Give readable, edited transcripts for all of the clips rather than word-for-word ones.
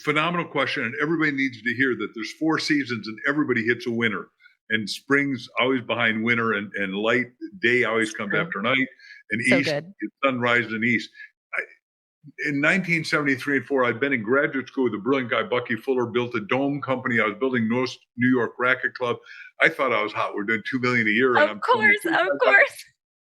phenomenal question. And everybody needs to hear that there's 4 seasons and everybody hits a winter. And spring's always behind winter, and light day always comes after night, and So east, good. sunrise and east. In 1973 and 4, I'd been in graduate school with a brilliant guy, Bucky Fuller, built a dome company. I was building North New York Racket Club. I thought I was hot. We're doing $2 million a year. Of course.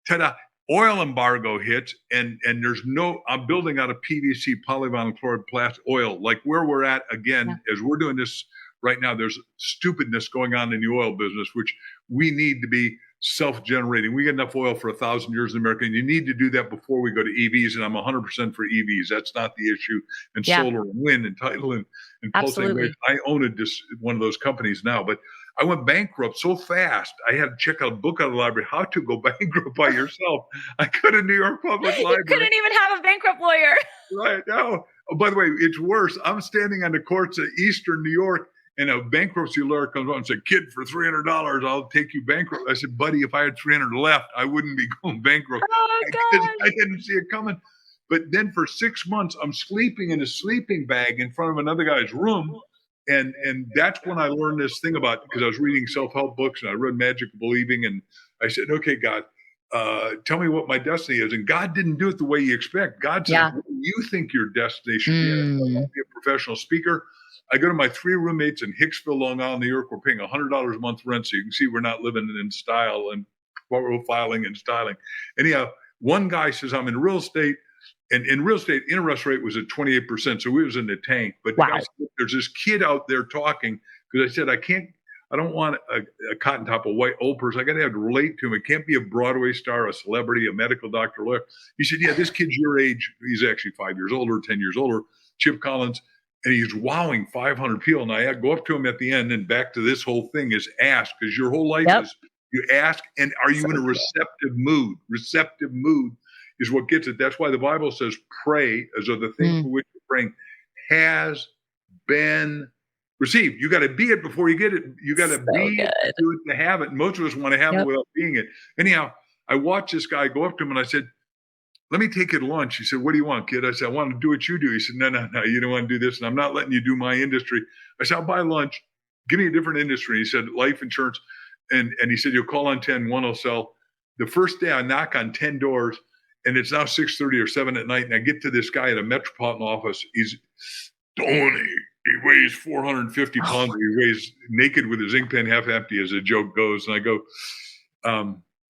Ta-da. Oil embargo hits, and there's no, I'm building out of PVC, polyvinyl chloride plastic oil, like where we're at again, as we're doing this right now. There's stupidness going on in the oil business, which we need to be self-generating. We get enough oil for 1,000 years in America, and you need to do that before we go to EVs. And I'm 100% for EVs. That's not the issue. And solar and wind and tidal and pulsating waves. I own one of those companies now, but I went bankrupt so fast. I had to check out a book out of the library, How to Go Bankrupt by Yourself. I go to New York Public Library. You couldn't even have a bankrupt lawyer. Right. No. Oh, by the way, it's worse. I'm standing on the courts of Eastern New York, and a bankruptcy lawyer comes on and said, "Kid, for $300, I'll take you bankrupt." I said, "Buddy, if I had 300 left, I wouldn't be going bankrupt." Oh, God. I didn't see it coming. But then for 6 months, I'm sleeping in a sleeping bag in front of another guy's room. And that's when I learned this thing about, because I was reading self-help books and I read Magic of Believing. And I said, "Okay, God, tell me what my destiny is." And God didn't do it the way you expect. God said, "What do you think your destiny should be?" I want to be a professional speaker. I go to my 3 roommates in Hicksville, Long Island, New York. We're paying $100 a month rent. So you can see we're not living in style and profiling and styling. Anyhow, one guy says, "I'm in real estate." And in real estate, interest rate was at 28%. So we was in the tank. But the guy said, "There's this kid out there talking." Because I said, I don't want a cotton top, a white old person. I got to have to relate to him. It can't be a Broadway star, a celebrity, a medical doctor, lawyer. He said, "Yeah, this kid's your age." He's actually 5 years older, 10 years older, Chip Collins. And he's wowing 500 people. And I go up to him at the end, and back to this whole thing is ask, because your whole life is you ask, and are you in a receptive mood? Receptive mood is what gets it. That's why the Bible says pray, as though the thing for which you're praying has been received. You got to be it before you get it. You got to be it to do it to have it. And most of us want to have it without being it. Anyhow, I watched this guy go up to him, and I said, "Let me take you to lunch." He said, "What do you want, kid?" I said, "I want to do what you do." He said, No, you don't want to do this. And I'm not letting you do my industry. I said, "I'll buy lunch. Give me a different industry." He said, "Life insurance." And he said, "You'll call on 10, one will sell." The first day I knock on 10 doors, and it's now 6:30 or 7 at night. And I get to this guy at a Metropolitan office. He's Tony. He weighs 450 pounds. He weighs naked with his ink pen half empty, as the joke goes. And I go,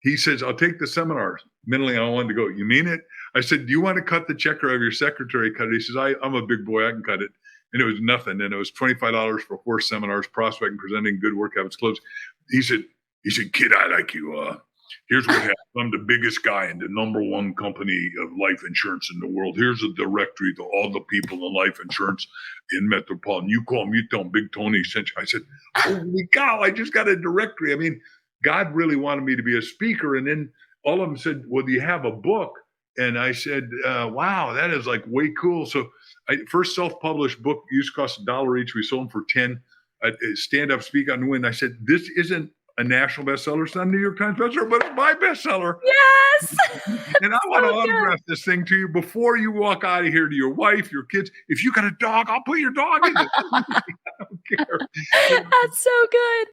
he says, "I'll take the seminars." Mentally, I wanted to go, "You mean it?" I said, "Do you want to cut the check or have your secretary cut it?" He says, I'm a big boy. I can cut it. And it was nothing. And it was $25 for 4 seminars, prospecting, presenting, good work habits, close. He said, "Kid, I like you. Here's what happens. I'm the biggest guy in the #1 company of life insurance in the world. Here's a directory to all the people in life insurance in Metropolitan. You call them, you tell them Big Tony sent you." I said, "Holy cow, I just got a directory." I mean, God really wanted me to be a speaker. And then all of them said, "Well, do you have a book?" And I said, "Wow, that is like way cool." So first self-published book used to cost $1 each. We sold them for 10. Stand up, speak on the wind. I said, "This isn't a national bestseller. It's not a New York Times bestseller, but it's my bestseller." Yes. And I want to autograph this thing to you before you walk out of here, to your wife, your kids. If you got a dog, I'll put your dog in it. I don't care. That's so good.